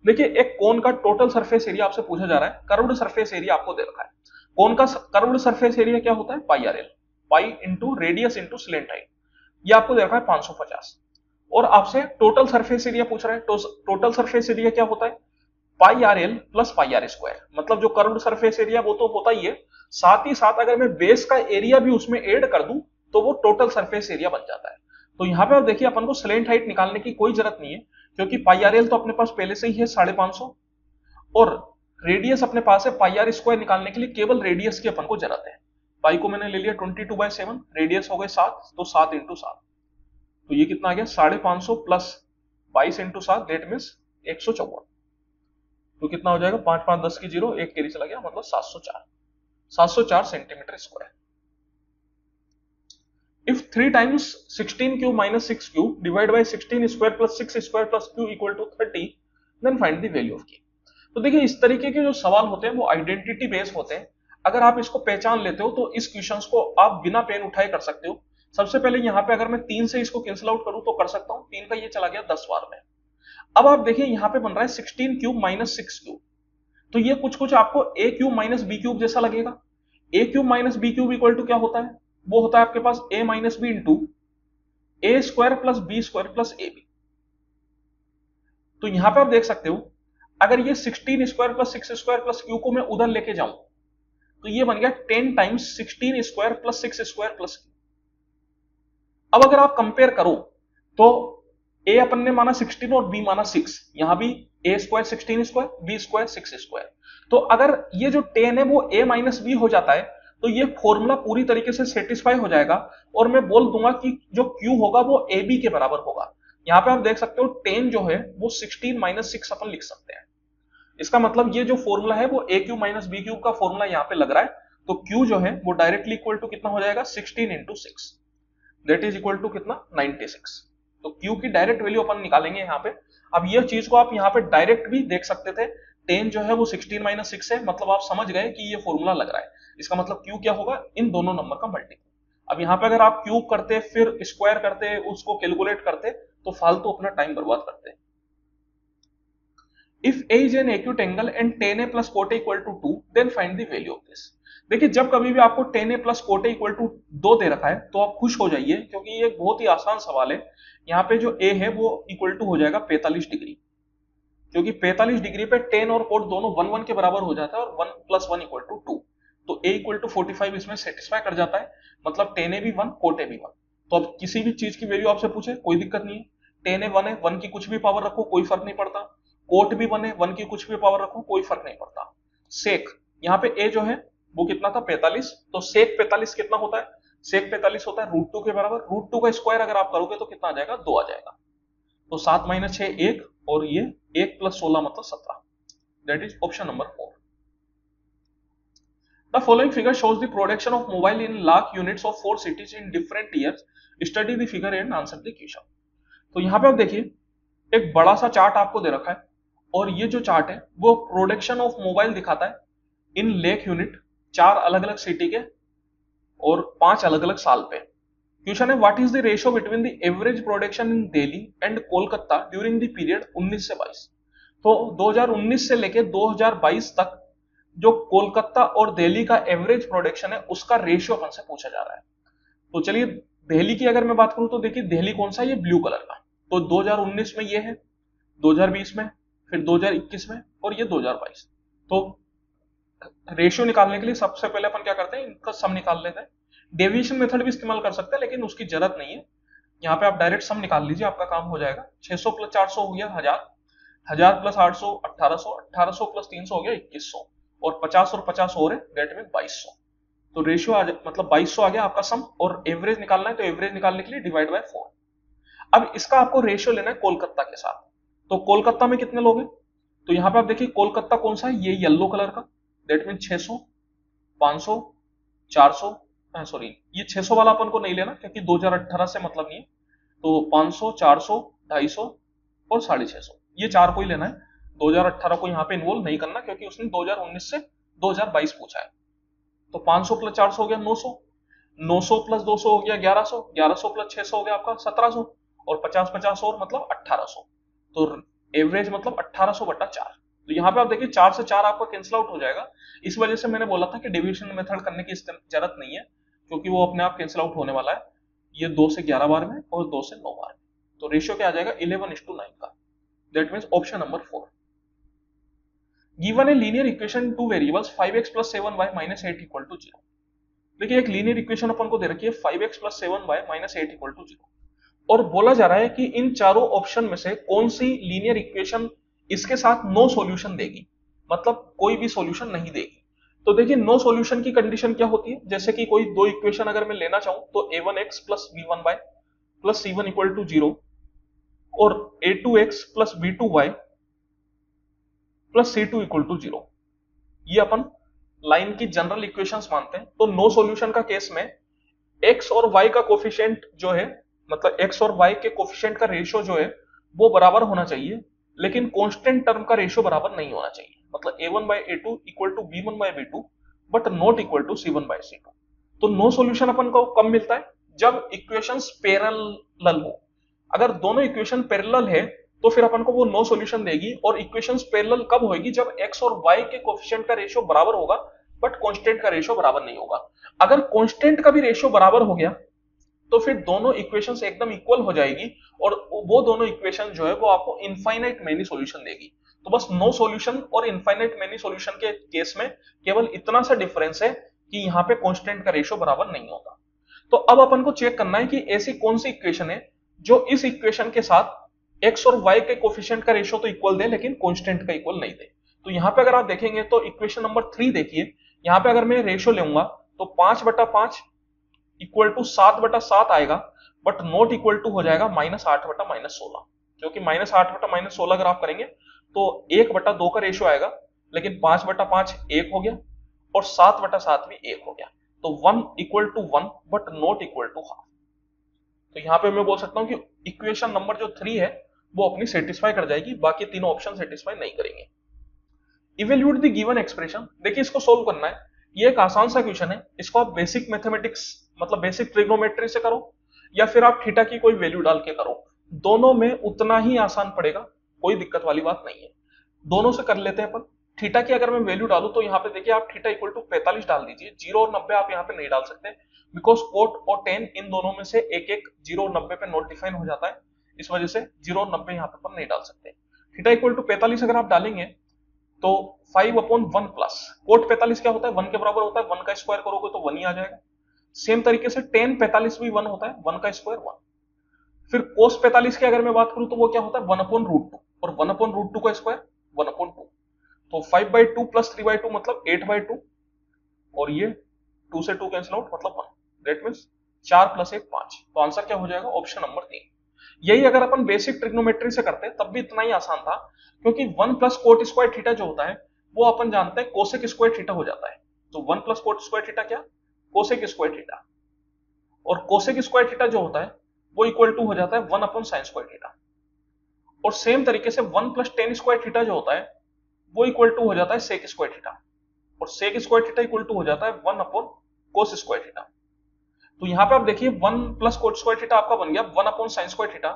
देखिए एक कोन का टोटल सरफेस एरिया आपसे पूछा जा रहा है, कर्व्ड सरफेस एरिया आपको दे रखा है। कोन का कर्व्ड सरफेस एरिया क्या होता है, pi R L, pi into radius into slant height, ये आपको दे रखा है 550। और आपसे टोटल सरफेस एरिया पूछ रहा है, तो टोटल सरफेस एरिया क्या होता है, pi R L plus pi R square. मतलब जो कर्व्ड सरफेस एरिया वो तो होता ही है, साथ ही साथ अगर मैं बेस का एरिया भी उसमें ऐड कर दूं तो वो टोटल सरफेस एरिया बन जाता है। तो यहां पे आप देखिए अपन को स्लेंट हाइट निकालने की कोई जरूरत नहीं है, क्योंकि पाई आर एल तो अपने पास पहले से ही है 550, और रेडियस अपने पास है। पाई आर स्क्वायर निकालने के लिए केवल रेडियस की अपन को जरूरत है। पाई को मैंने ले लिया 22/7, रेडियस हो गए 7, तो 7 इंटू 7, तो ये कितना आ गया 550 प्लस 22 इंटू 7, दैट मीन्स 154। तो कितना हो जाएगा, 5 5 10 की 0, एक कैरी चला गया, मतलब 704 centimetre square. If 3 times 16 cube minus 6 cube divided by 16 square plus 6 square plus q equal to 30, then find the value of k। तो देखिए इस तरीके के जो सवाल होते हैं वो आइडेंटिटी बेस्ड होते हैं। अगर आप इसको पहचान लेते हो तो इस क्वेश्चंस को आप बिना पेन उठाए कर सकते हो। सबसे पहले यहाँ पे अगर मैं 3 से इसको कैंसिल आउट करूं तो कर सकता हूँ, 3 का ये चला गया 10 बार में। अब आप देखिए यहाँ पे बन रहा है 16 क्यूब माइनस 6 क्यूब, तो ये कुछ कुछ आपको A cube minus B cube जैसा लगेगा। A cube minus B cube equal to क्या होता है, वो होता है आपके पास A minus B into A square plus B square plus A B. तो यहां पे आप देख सकते हो अगर ये 16 square plus 6 square plus Q को मैं उधर लेके जाऊं तो ये बन गया 10 times 16 square plus 6 square plus Q. अब अगर आप कंपेयर करो तो ए अपन ने माना 16 और बी माना 6, यहां भी A square 16 square, B square 6 square. तो अगर ये जो 10 है वो ए माइनस बी हो जाता है तो ये फॉर्मूला पूरी तरीके से सेटिस्फाई हो जाएगा, और मैं बोल दूंगा कि जो Q होगा वो AB के बराबर होगा। यहां पे आप देख सकते हो 10 जो है वो 16 माइनस 6 अपन लिख सकते हैं। इसका मतलब ये जो फॉर्मूला है वो AQ माइनस बी क्यूब का फॉर्मूला यहाँ पे लग रहा है। तो Q जो है वो डायरेक्टली इक्वल टू कितना हो जाएगा, 16 into 6, that is equal to कितना, 96। तो Q की डायरेक्ट वैल्यू अपन निकालेंगे यहाँ पे। अब ये चीज को आप यहाँ पे डायरेक्ट भी देख सकते थे, 10 जो है वो 16 माइनस 6 है, मतलब आप समझ गए कि ये फॉर्मूला लग रहा है। इसका मतलब Q क्या होगा, इन दोनों नंबर का मल्टीपल। अब यहाँ पे अगर आप क्यूब करते फिर स्क्वायर करते उसको कैलकुलेट करते तो फालतू अपना टाइम बर्बाद करते। If a is an acute angle and tan a plus cot a equal to 2, then find the value of this। देखिए जब कभी भी आपको tan a plus cot a equal to 2 दे रखा है तो आप खुश हो जाइए, क्योंकि ये बहुत ही आसान सवाल है। यहाँ पे जो a है वो इक्वल टू हो जाएगा 45 डिग्री, क्योंकि 45 डिग्री पे tan और cot दोनों 1 1 के बराबर हो जाता है, और 1 + 1 = 2, तो a इक्वल टू 45 इसमें सेटिस्फाई कर जाता है। मतलब tan a भी 1, cot a भी 1। तो अब किसी भी चीज की वैल्यू आपसे पूछे कोई दिक्कत नहीं है, tan a 1 है, 1 की कुछ भी पावर रखो कोई फर्क नहीं पड़ता, कोट भी 1 है, 1 की कुछ भी पावर रखो कोई फर्क नहीं पड़ता। सेक यहाँ पे a जो है वो कितना था, 45, तो सेक 45 कितना होता है, सेक 45 होता है √2 के बराबर। √2 का स्क्वायर अगर आप करोगे तो कितना आ जाएगा, 2 आ जाएगा। तो 7 - 6 1, और ये 1 + 16 मतलब 17, that is option number 4। The following figure shows the production of mobile in lakh units of 4 cities in different years. Study the figure and answer the question। तो यहाँ पे आप देखिए एक बड़ा सा चार्ट आपको दे रखा है, और ये जो चार्ट है वो प्रोडक्शन ऑफ मोबाइल दिखाता है इन लेख यूनिट, 4 अलग अलग सिटी के और 5 अलग अलग साल पे। क्वेश्चन है what is the ratio between the average production in Delhi and Kolkata during the period 19 से 22। तो 2019 से लेके 2022 तक जो कोलकाता और दिल्ली का एवरेज प्रोडक्शन है उसका रेशियो अपन से पूछा जा रहा है। तो चलिए दिल्ली की अगर मैं बात करूं तो देखिए दिल्ली कौन सा, ये ब्लू कलर का, तो 2019 में ये है, 2020 में, फिर 2021 में, और ये 2022। तो रेशियो निकालने के लिए सबसे पहले अपन क्या करते हैं, इनका सम निकाल लेते हैं। डेविएशन मेथड भी इस्तेमाल कर सकते हैं लेकिन उसकी जरूरत नहीं है। यहाँ पे आप डायरेक्ट सम निकाल लीजिए, आपका काम हो जाएगा। 600 + 400 हो गया 1000, 1000 + 800 1800, 1800 + 300 हो गया 2100, और 50 और 50 और है, दैट मीन 2200। तो रेशियो मतलब 2200 आ गया आपका सम, और एवरेज निकालना है तो एवरेज निकालने के लिए डिवाइड बाय 4। अब इसका आपको रेशियो लेना है कोलकाता के साथ। तो कोलकाता में कितने लोग हैं, तो यहाँ पे आप देखिए कोलकाता कौन सा है, ये येलो कलर का, दैट मीन 600, 500, 400, सॉरी ये 600 वाला अपन को नहीं लेना क्योंकि 2018 से मतलब नहीं है। तो 500, 400, 250 और 650, ये चार को ही लेना है। 2018 को यहाँ पे इन्वॉल्व नहीं करना क्योंकि उसने 2019 से 2022 पूछा है। तो 500 प्लस 400 हो गया 900, 900 प्लस 200 हो गया 1100, 1100 प्लस 600 हो गया आपका 1700, और 50-50 और मतलब 1800। तो एवरेज मतलब 1800 बटा 4। तो यहाँ पे आप देखिए 4 से 4 आपका कैंसिल आउट हो जाएगा। इस वजह से मैंने बोला था कि डिवीजन मेथड करने की जरूरत नहीं है क्योंकि वो अपने आप कैंसिल आउट होने वाला है। ये 2 से 11 बार में और 2 से 9 बार में। तो रेशियो क्या आ जाएगा 11:9 का, that means option number 4। Given a linear equation two variables 5x plus 7y minus 8 equal to 0। देखिए एक लीनियर इक्वेशन अपन को दे रखी है 5x plus 7y minus 8 equal to 0, और बोला जा रहा है कि इन चारों ऑप्शन में से कौन सी लीनियर इक्वेशन इसके साथ नो सॉल्यूशन देगी, मतलब कोई भी सॉल्यूशन नहीं देगी। तो देखिए नो सॉल्यूशन की कंडीशन क्या होती है, जैसे कि कोई दो इक्वेशन अगर मैं लेना चाहूं तो a1x plus b1y plus c1 equal to 0 और a2x plus b2y plus c2 equal to 0, ये अपन लाइन की जनरल इक्वेशंस मानते हैं। तो नो सॉल्यूशन का केस में x और y का कोफिशिएंट जो है, मतलब x और y के कोफिशिएंट का रेशियो जो है वो बराबर होना चाहिए, लेकिन कांस्टेंट टर्म का रेशियो बराबर नहीं होना चाहिए। मतलब a1 by a2 equal to b1 by b2 but not equal to c1 by c2। तो नो सॉल्यूशन अपन को कब मिलता है, जब इक्वेशंस पैरेलल हो। अगर दोनों इक्वेशन पैरेलल है तो फिर अपन को वो नो सॉल्यूशन देगी। और इक्वेशंस पैरेलल कब होगी, जब x और y के कोफिशिएंट का रेशियो बराबर होगा बट कांस्टेंट का रेशियो बराबर नहीं होगा। अगर कांस्टेंट का भी रेशियो बराबर हो गया तो फिर दोनों इक्वेशंस एकदम इक्वल हो जाएगी और वो दोनों इक्वेशन जो है वो आपको इनफाइनाइट मेनी सॉल्यूशन देगी। तो बस नो सॉल्यूशन और इनफाइनाइट मेनी सॉल्यूशन के केस में केवल इतना सा डिफरेंस है कि यहाँ पे कांस्टेंट का रेशियो बराबर नहीं होता। तो अब अपन को चेक करना है कि ऐसी कौन सी इक्वेशन है जो इस इक्वेशन के साथ x और y के कोफिशिएंट का रेशियो तो इक्वल दे लेकिन कांस्टेंट का इक्वल नहीं दे। तो यहाँ पे अगर आप देखेंगे तो इक्वेशन नंबर 3 देखिए, यहाँ पे अगर मैं रेशियो लूंगा तो 5/5 इक्वल टू 7/7 आएगा, बट नॉट इक्वल टू हो जाएगा -8/-16, क्योंकि -8/-16 अगर आप करेंगे तो 1/2 का रेशियो आएगा, लेकिन 5/5 1 हो गया और 7/7 भी 1 हो गया। तो 1 equal to 1 but not equal to half. तो यहाँ पे मैं बोल सकता हूँ कि इक्वेशन नंबर जो 3 है वो अपनी सेटिस्फाई कर जाएगी, बाकी तीनों ऑप्शन सेटिस्फाई नहीं करेंगे। इवेल्यूएट द गिवन एक्सप्रेशन, देखिए इसको सोल्व करना है। ये एक आसान सा क्वेश्चन है, इसको आप बेसिक मैथमेटिक्स मतलब बेसिक ट्रिग्नोमेट्री से करो या फिर आप थीटा की कोई वैल्यू डाल के करो, दोनों में उतना ही आसान पड़ेगा, कोई दिक्कत वाली बात नहीं है। दोनों से कर लेते हैं अपन। थीटा की अगर मैं वैल्यू डालूं तो यहाँ पे देखिए आप थीटा इक्वल टू 45 डाल दीजिए, 0 और 90 आप यहाँ पे नहीं डाल सकते बिकॉज कोट और टेन इन दोनों में से एक एक 0 और 90 पे नॉट डिफाइन हो जाता है, इस वजह से 0 और 90 यहाँ पे अपन नहीं डाल सकते। थीटा इक्वल टू 45 अगर आप डालेंगे तो 5/1 प्लस कोट 45 क्या होता है 1 के बराबर होता है, 1 का स्क्वायर करोगे तो 1 ही आ जाएगा। सेम तरीके से टेन 45 भी 1 होता है, 1 का स्क्वायर 1। फिर कोस 45 की अगर मैं बात करूं तो वो क्या होता है 1/√2 और 1/√2 का स्क्वायर 1/2। तो 5/2 प्लस 3/2 मतलब 8/2 और ये 2 से 2 कैंसिल आउट मतलब 1, दैट मींस 4 + 1 5। तो आंसर क्या हो जाएगा ऑप्शन नंबर 3। यही अगर अपन बेसिक ट्रिग्नोमेट्री से करते तब भी इतना ही आसान था, क्योंकि 1 प्लस कोट स्क्वायर थीटा जो होता है वो अपन जानते हैं कोसेक स्क्वायर थीटा हो जाता है। तो 1 प्लस कोट स्क्वायर थीटा क्या, कोसेक स्क्वायर थीटा, और कोसेक स्क्वायर थीटा जो होता है वो इक्वल टू हो जाता है 1/sin स्क्वायर थीटा। और सेम तरीके से 1 + tan स्क्वायर थीटा जो होता है वो इक्वल टू हो जाता है सेक स्क्वायर थीटा, और sec square theta equal to हो जाता है 1/cos स्क्वायर थीटा। तो यहां पे आप देखिए 1 + कोट स्क्वायर थीटा आपका बन गया 1/sin स्क्वायर थीटा,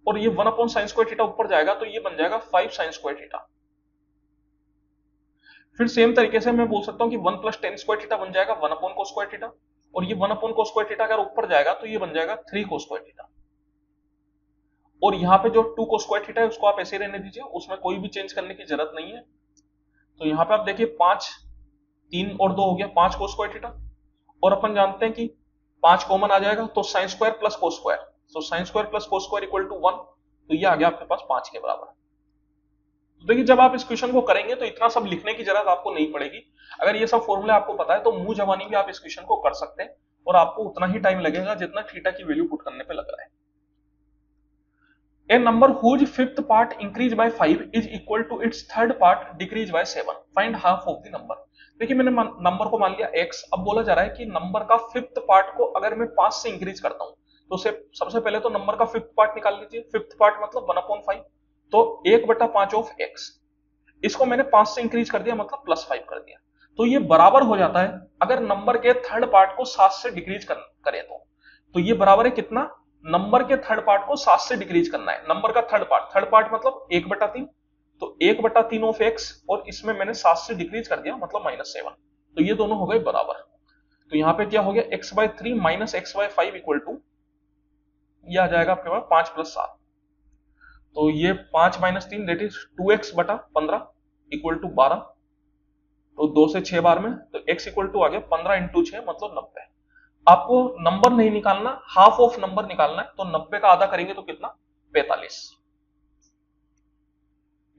और ये 1/sin स्क्वायर थीटा ऊपर जाएगा तो ये बन जाएगा 5sin स्क्वायर थीटा। फिर सेम तरीके से मैं बोल सकता हूं कि 1 + tan स्क्वायर थीटा बन जाएगा 1/cos स्क्वायर थीटा, और ये 1/cos स्क्वायर थीटा अगर ऊपर जाएगा तो ये बन जाएगा 3cos स्क्वायर थीटा। और यहाँ पे जो 2cos स्क्वायर थीटा है उसको आप ऐसे रहने दीजिए, उसमें कोई भी चेंज करने की जरूरत नहीं है। तो यहाँ पे आप देखिए 5 3 और 2 हो गया 5cos स्क्वायर थीटा, और अपन जानते हैं कि 5 कॉमन आ जाएगा तो sin square plus cos square, तो sin square plus cos square equal to 1, तो ये आ गया आपके पास 5 के बराबर। तो देखिए जब आप इस क्वेश्चन को करेंगे तो इतना सब लिखने की जरूरत आपको नहीं पड़ेगी। अगर ये सब फॉर्मूला आपको पता है तो मुंह जबानी भी आप इस क्वेश्चन को कर सकते हैं, और आपको उतना ही टाइम लगेगा जितना थीटा की वैल्यू पुट करने पे लग रहा है। A number whose fifth part increase by 5 is equal to its third part decrease by 7, find half of the number. देखिए मैंने नंबर को मान लिया x, अब बोला जा रहा है कि नंबर का फिफ्थ पार्ट को अगर मैं 5 से इंक्रीज करता हूं तो सबसे पहले तो नंबर का फिफ्थ पार्ट निकाल लीजिए। फिफ्थ पार्ट मतलब 1/5, तो 1/5 ऑफ x, इसको मैंने 5 से इंक्रीज कर दिया मतलब +5 कर दिया। तो ये बराबर हो जाता है अगर नंबर के थर्ड पार्ट को 7 से डिक्रीज करें तो ये बराबर है कितना, नंबर के थर्ड पार्ट को 7 से डिक्रीज करना है। नंबर का थर्ड पार्ट मतलब 1/3, तो 1/3 ऑफ x और इसमें मैंने 7 से डिक्रीज कर दिया मतलब -7, तो ये दोनों हो गए बराबर। तो यहां पे क्या हो गया, x/3 minus x/5 equal to, यह आ जाएगा आपके पास 5 + 7, तो ये 5 - 3 that is 2x/15 equal to 12, तो 2 से 6 बार में, तो x इक्वल टू आ गया 15 × 6 मतलब 90। आपको नंबर नहीं निकालना, हाफ ऑफ नंबर निकालना है, तो 90 का आधा करेंगे तो कितना, 45।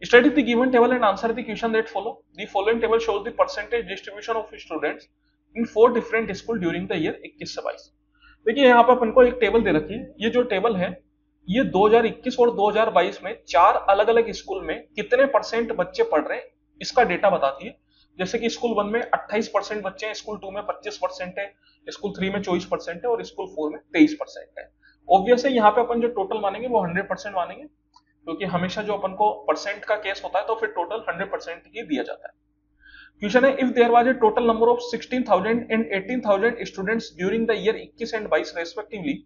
Study the given table and answer the question that follow. The following table shows the percentage distribution of students in 4 different school during the year 21 से 22। देखिए यहाँ पे अपन को एक टेबल दे रखी है, ये जो टेबल है ये 2021 और 2022 में 4 अलग अलग स्कूल में कितने % बच्चे पढ़ रहे हैं इसका डेटा बताती है। जैसे कि स्कूल 1 में 28% बच्चे हैं, स्कूल 2 में 25% है, स्कूल 3 में 24% है और स्कूल 4 में 23% है। ऑब्वियस है यहाँ पे अपन जो टोटल मानेंगे वो 100% मानेंगे, क्योंकि हमेशा जो अपन को परसेंट का केस होता है तो फिर टोटल 100% ही दिया जाता है। क्वेश्चन है, if there was a total number of 16,000 and 18,000 students during the year 21 and 22 respectively,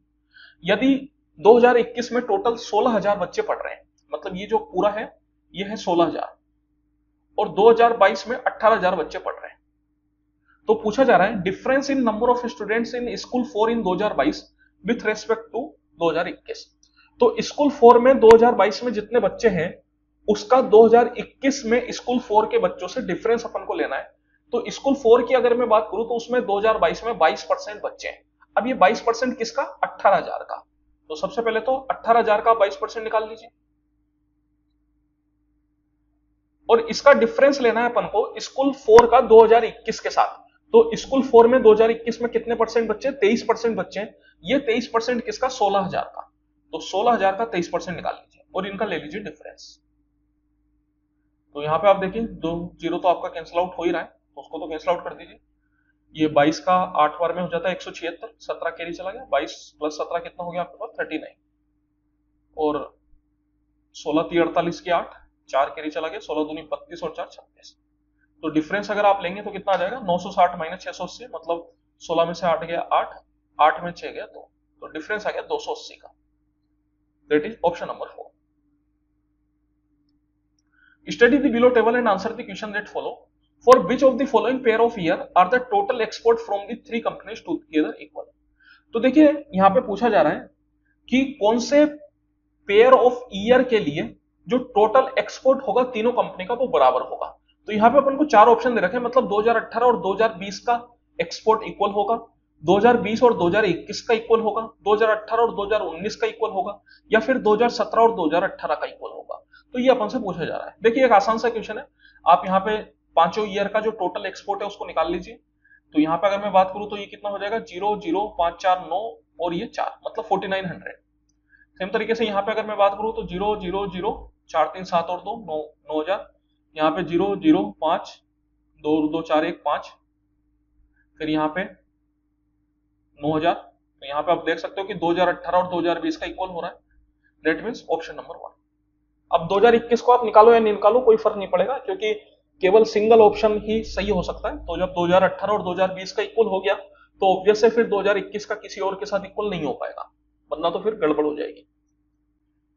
यदि 2021 में टोटल 16,000 बच्चे पढ़ रहे हैं, मतलब ये जो पूरा है ये है 16,000, और 2022 में 18,000 बच्चे पढ़ रहे हैं, तो पूछा जा रहा है difference in number of students in school 4 in 2022 with respect to 2021। तो स्कूल 4 में 2022 में जितने बच्चे हैं उसका 2021 में स्कूल 4 के बच्चों से डिफरेंस अपन को लेना है। तो स्कूल 4 की अगर मैं बात करूं तो उसमें 2022 में 22% बच्चे हैं। अब ये 22% किसका, 18,000 का, तो सबसे पहले तो 18,000 का 22% निकाल लीजिए, और इसका डिफरेंस लेना है अपन को स्कूल 4 का 2021 के साथ। तो स्कूल 4 में 2021 में कितने % बच्चे, 23% बच्चे हैं, ये 23% किसका, 16,000 का, तो 16,000 का 23% निकाल लीजिए और इनका ले लीजिए डिफरेंस। तो यहां पे आप देखिए 2 0 तो आपका कैंसिल आउट हो ही रहा है, तो उसको तो कैंसिल आउट कर दीजिए। ये 22 का 8 बार में हो जाता है 176, 17 कैरी चला गया, 22 + 17 कितना हो गया आपके पास 39, और 16 × 3 = 48 की 8, 4 कैरी चला गया, 16 दूनी 32 और 4 26। तो डिफरेंस अगर आप लेंगे तो कितना आ जाएगा, 960 - 680, मतलब 16 में से 8 गया 8, 8 में 6 गया 2, तो डिफरेंस आ गया 280 का। That is option number 4। Study the below table and answer the question that follow. For which of the following pair of year are the total export from the 3 companies together equal? तो देखिए यहां पे पूछा जा रहा है कि कौन से पेयर ऑफ ईयर के लिए जो टोटल एक्सपोर्ट होगा तीनों कंपनी का वो बराबर होगा। तो यहां पे अपन को 4 ऑप्शन दे रखे हैं, मतलब 2018 और 2020 का एक्सपोर्ट इक्वल होगा, 2020 और 2021 का इक्वल होगा, 2018 और 2019 का इक्वल होगा, या फिर 2017 और 2018 का इक्वल होगा। तो ये अपन से पूछा जा रहा है। देखिए एक आसान सा क्वेश्चन है, आप यहाँ पे पांचों ईयर का जो टोटल एक्सपोर्ट है उसको निकाल लीजिए। तो यहाँ पे अगर मैं बात करूं तो ये कितना हो जाएगा, 0 0 5 4 9 और ये 4, मतलब 4900। सेम तरीके से यहाँ पे अगर मैं बात करूं तो 0 0 0 4 3 7 और 2 9 9000, यहाँ पे 0 0 5 2 2 4 1 5, फिर यहाँ पे 9000। तो यहाँ पे आप देख सकते हो कि 2018 और 2020 का इक्वल हो रहा है, दैट मीन्स ऑप्शन नंबर 1। अब 2021 को आप निकालो या नहीं निकालो कोई फर्क नहीं पड़ेगा, क्योंकि केवल सिंगल ऑप्शन ही सही हो सकता है। तो जब 2018 और 2020 का इक्वल हो गया तो ऑब्वियस है फिर 2021 का किसी और के साथ इक्वल नहीं हो पाएगा, वरना तो फिर गड़बड़ हो जाएगी।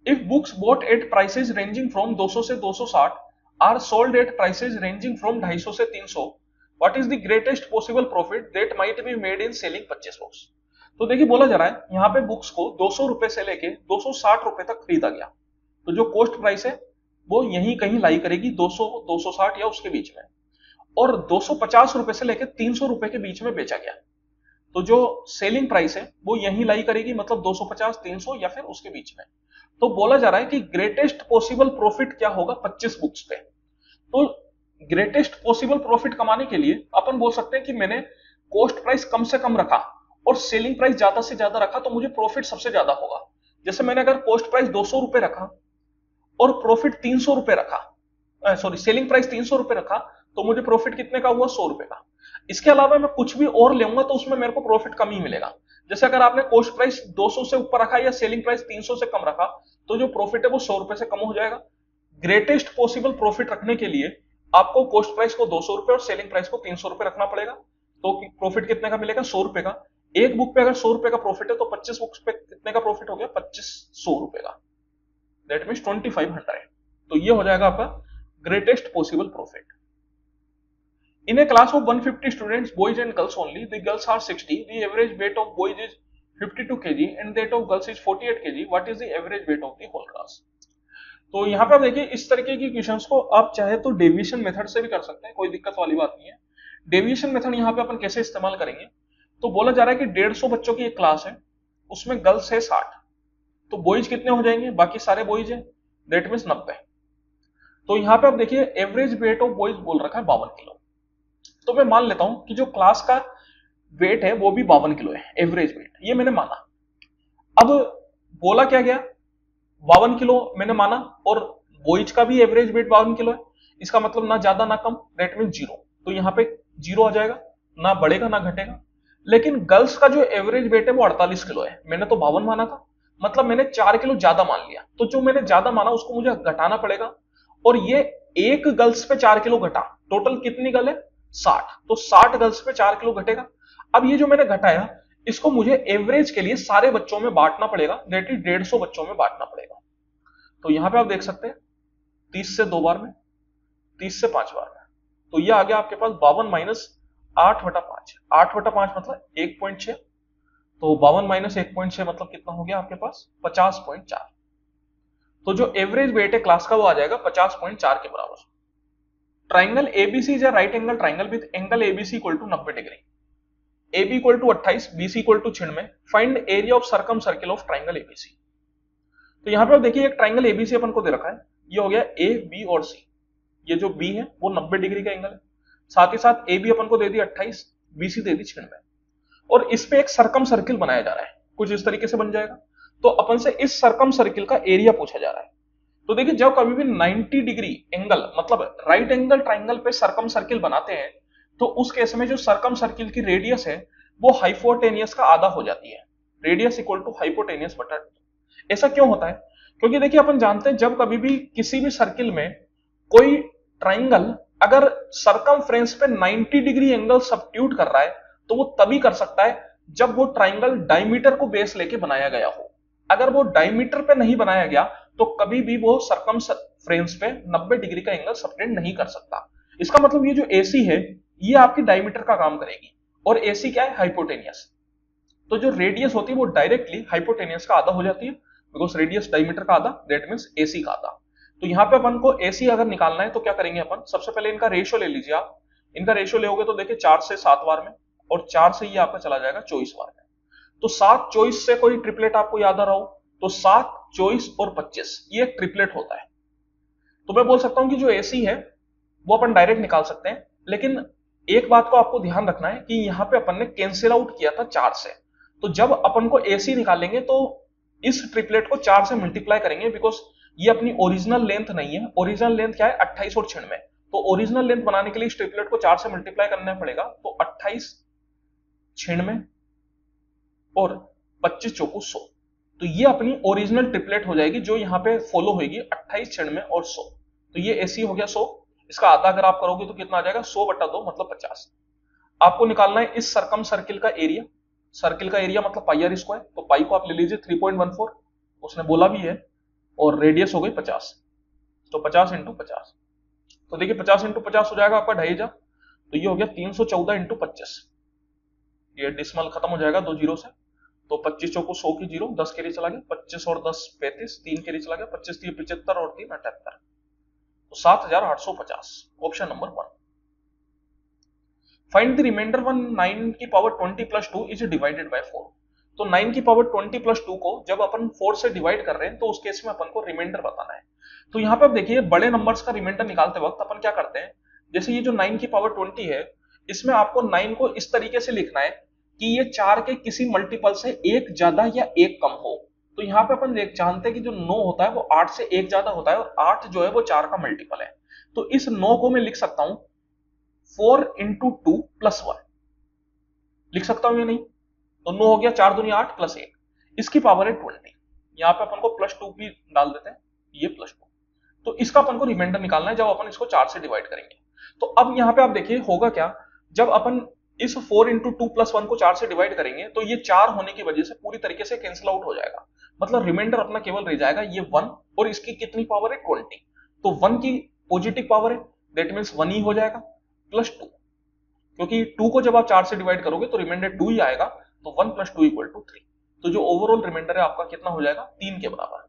If books bought at prices ranging from 200 से 260 are sold at prices ranging from 250 से 300, what is the greatest possible profit that might be made in selling 25 books. तो देखिए बोला जा रहा है यहाँ पे बुक्स को 200 रुपए से लेके 260 रुपए तक खरीदा गया, तो जो कॉस्ट प्राइस है वो यहीं कहीं लाई करेगी 200 260 या उसके बीच में, और 250 रुपए से लेकर 300 रुपए के बीच में बेचा गया, तो जो सेलिंग प्राइस है वो यहीं लाई करेगी, मतलब 250 300 या फिर उसके बीच में। तो बोला जा रहा है कि ग्रेटेस्ट पॉसिबल प्रॉफिट क्या होगा 25 बुक्स पे। तो ग्रेटेस्ट पॉसिबल प्रॉफिट कमाने के लिए अपन बोल सकते हैं कि मैंने कॉस्ट प्राइस कम से कम रखा और सेलिंग प्राइस ज्यादा से ज्यादा रखा, तो मुझे प्रॉफिट सबसे ज्यादा होगा। जैसे मैंने अगर कॉस्ट प्राइस 200 रुपए रखा और प्रॉफिट 300 रुपए रखा, सॉरी सेलिंग प्राइस 300 रुपए रखा, तो मुझे प्रॉफिट कितने का हुआ? 100 रुपए का। इसके अलावा मैं कुछ भी और लेऊंगा तो उसमें मेरे को प्रॉफिट कम ही मिलेगा। जैसे अगर आपने कॉस्ट प्राइस 200 से ऊपर रखा या सेलिंग प्राइस 300 से कम रखा, तो जो प्रॉफिट है वो 100 रुपए से कम हो जाएगा। ग्रेटेस्ट पॉसिबल प्रॉफिट रखने के लिए आपको कॉस्ट प्राइस को 200 रुपए और सेलिंग प्राइस को 300 रुपए रखना पड़ेगा। तो प्रॉफिट कितने का मिलेगा? 100 रुपए का। एक बुक पे अगर 100 रुपए का प्रॉफिट है तो 25 बुक्स पे कितने का प्रॉफिट हो गया? 2500 रुपए का। That means 2500। तो ये हो जाएगा आपका greatest possible profit. In a class of 150 students, boys and girls only, the girls are 60, the average weight of boys is 52 kg and that of girls is 48 kg. What is the average weight of the whole class? तो यहाँ पे आप देखिए इस तरीके की questions को आप चाहे तो डेविएशन मेथड से भी कर सकते हैं, कोई दिक्कत वाली बात नहीं है। डेविएशन मेथड यहाँ पे अपन कैसे इस्तेमाल करेंगे? तो बोला जा रहा है कि 150 बच्चों की एक क्लास है, उसमें गर्ल्स है 60, तो बॉयज कितने हो जाएंगे? बाकी सारे बॉयज हैं, दैट मीन्स 90। तो यहाँ पे आप देखिए एवरेज वेट ऑफ बॉयज बोल रखा है 52 किलो। तो मैं मान लेता हूं कि जो क्लास का वेट है वो भी 52 किलो है, एवरेज वेट, ये मैंने माना। अब बोला क्या गया? 52 किलो मैंने माना और बॉयज का भी एवरेज वेट 52 किलो है, इसका मतलब ना ज्यादा ना कम, दैट मीन 0। तो यहाँ पे 0 आ जाएगा, ना बढ़ेगा ना घटेगा। लेकिन गर्ल्स का जो एवरेज वेट है वो 48 किलो है, मैंने तो 52 माना था, मतलब मैंने 4 किलो ज्यादा मान लिया। तो जो मैंने ज्यादा माना उसको मुझे घटाना पड़ेगा, और ये एक गर्ल्स पे 4 किलो घटा, टोटल कितनी गर्ल है? 60। तो 60 गर्ल्स पे 4 किलो घटेगा। अब ये जो मैंने घटाया इसको मुझे एवरेज के लिए सारे बच्चों में बांटना पड़ेगा, दैट इज 150 बच्चों में बांटना पड़ेगा। तो यहां पे आप देख सकते हैं 30 से 2 बार में, 30 से 5 बार में, तो ये आ गया आपके पास 52 माइनस 8/5। 8/5 मतलब 1.6, तो 52 माइनस 1.6 मतलब कितना हो गया आपके पास? 50.4। तो जो एवरेज वेट है क्लास का वो आ जाएगा 50.4 के बराबर। Triangle ABC is a right angle triangle with angle ABC equal to 90 degree, AB equal to 28, BC equal to 96, find area of circum circle of triangle ABC. तो यहां पे आप देखिए एक ट्राइंगल एबीसी अपन को दे रखा है, ये हो गया A, B और C। ये जो B है वो 90 डिग्री का एंगल है, साथ ही साथ AB अपन को दे दी 28, BC दे दी 96, और इस पे एक सर्कम सर्किल बनाया जा रहा है, कुछ इस तरीके से बन जाएगा। तो अपन से इस सर्कम सर्किल का एरिया पूछा जा रहा है। तो देखिए जब कभी भी 90 डिग्री एंगल मतलब राइट एंगल ट्राइंगल पे सर्कम सर्किल बनाते हैं, तो उस केस में जो सर्कम सर्किल की रेडियस है वो हाइपोटेनियस का आधा हो जाती है, रेडियस इक्वल टू हाइपोटेनियस बटा 2। ऐसा क्यों होता है? क्योंकि देखिए अपन जानते हैं जब कभी भी किसी भी सर्किल में कोई ट्राइंगल अगर सर्कमफ्रेंस पे 90 डिग्री एंगल सब्स्टिट्यूट कर रहा है तो वो तभी कर सकता है जब वो ट्राइंगल डायमीटर को बेस लेके बनाया गया हो। अगर वो डायमीटर पे नहीं बनाया गया तो कभी भी वो सर्कमफ्रेंस पे 90 डिग्री का एंगल सब्टेंड नहीं कर सकता। इसका मतलब ये जो AC है ये आपकी डायमीटर का काम करेगी, और AC क्या है? हाइपोटेनियस। तो जो रेडियस होती है वो डायरेक्टली हाइपोटेनियस का आधा हो जाती है, बिकॉज रेडियस डायमीटर का आधा, दैट मींस AC का आधा। तो यहाँ पे अपन को AC अगर निकालना है तो क्या करेंगे अपन? सबसे पहले इनका रेशियो ले लीजिए आप। इनका रेशियो लेोगे तो देखिए 4 से 7 बार में, और 4 से ये आपका चला जाएगा 24 बार में। तो 7 24 से कोई ट्रिपलेट आपको याद आ रहा हो तो 7 24 और 25 ये ट्रिपलेट होता है। तो मैं बोल सकता हूं कि जो AC है वो अपन डायरेक्ट निकाल सकते हैं, लेकिन एक बात को आपको ध्यान रखना है कि यहां पे अपन ने कैंसिल आउट किया था 4 से। तो जब अपन को AC निकालेंगे तो इस ट्रिपलेट को 4 से मल्टीप्लाई करेंगे, बिकॉज ये अपनी ओरिजिनल लेंथ नहीं है। ओरिजिनल लेंथ क्या है? 28 और 96। तो ओरिजिनल लेंथ बनाने के लिए इस ट्रिपलेट को 4 से मल्टीप्लाई करना पड़ेगा। तो 28 96 और 25 चौको 100, तो ये अपनी ओरिजिनल ट्रिपलेट हो जाएगी जो यहाँ पे फॉलो होगी 28 96 और 100। तो ये AC हो गया 100, इसका आधा अगर आप करोगे तो कितना आ जाएगा? 100/2 मतलब 50। आपको निकालना है इस सर्कम सर्किल का एरिया। सर्किल का एरिया मतलब पाई आर स्क्वायर, तो पाई को आप ले लीजिए 3.14, उसने बोला भी है, और रेडियस हो गई 50, तो 50 × 50। तो देखिए 50 × 50 हो जाएगा आपका 2500, तो ये हो गया 314 × 25। ये डिसमल खत्म हो जाएगा 2 जीरो से, तो 25 चौको 100 की जीरो, 10 कैरी चला गया, 25 और 10 35, 3 कैरी चला गया, 25 3 75 और 3 78, तो 7850। Option number 1। Find the remainder one 9 की पावर 20 + 2 इज डिवाइडेड बाय 4। तो 9 की पावर 20 + 2 को जब अपन 4 से डिवाइड कर रहे हैं तो उस केस में अपन को रिमाइंडर बताना है। तो यहाँ पे आप देखिए बड़े नंबर्स का रिमाइंडर निकालते वक्त अपन क्या करते हैं, जैसे ये जो 9 की पावर 20 है, इसमें आपको 9 को इस तरीके से लिखना है कि ये 4 के किसी मल्टीपल से एक ज्यादा या एक कम हो। तो यहाँ पे अपन देख जानते हैं कि जो 9 होता है वो 8 से एक ज्यादा होता है और 8 जो है वो 4 का मल्टीपल है। तो इस 9 को मैं लिख सकता हूं 4 इंटू 2 प्लस 1, लिख सकता हूं या नहीं? तो 9 हो गया, 4 दूनी 8 प्लस 1, इसकी पावर है 20। यहाँ पे अपन को प्लस 2 भी डाल देते हैं, ये प्लस 2। तो इसका अपन को रिमाइंडर निकालना है जब अपन इसको 4 से डिवाइड करेंगे। तो अब यहाँ पे आप देखिए होगा क्या, जब अपन इस 4 इंटू 2 प्लस 1 को 4 से डिवाइड करेंगे तो ये 4 होने की वजह से पूरी तरीके से कैंसिल आउट हो जाएगा। मतलब रिमाइंडर अपना केवल रह जाएगा ये 1, और इसकी कितनी पावर है 20। तो 1 की पॉजिटिव पावर है, दैट मीन्स 1 ही हो जाएगा, प्लस 2, क्योंकि 2 को जब आप 4 से डिवाइड करोगे तो रिमाइंडर 2 ही आएगा। तो 1 प्लस 2 इक्वल टू 3। तो जो ओवरऑल रिमाइंडर है आपका कितना हो जाएगा, 3 के बराबर।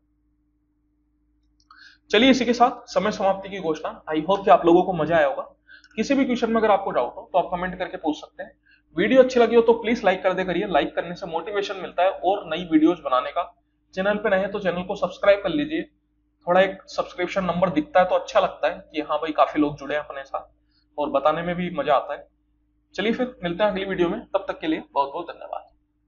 चलिए इसी के साथ समय समाप्ति की घोषणा। आई होप कि आप लोगों को मजा आया होगा। किसी भी क्वेश्चन में अगर आपको डाउट हो तो आप कमेंट करके पूछ सकते हैं। वीडियो अच्छी लगी हो तो प्लीज लाइक कर दे करिए, लाइक करने से मोटिवेशन मिलता है और नई वीडियोज बनाने का। चैनल पे नए हैं तो चैनल को सब्सक्राइब कर लीजिए, थोड़ा एक सब्सक्रिप्शन नंबर दिखता है तो अच्छा लगता है कि हाँ भाई काफी लोग जुड़े हैं अपने साथ, और बताने में भी मजा आता है। चलिए फिर मिलते हैं अगली वीडियो में, तब तक के लिए बहुत बहुत धन्यवाद।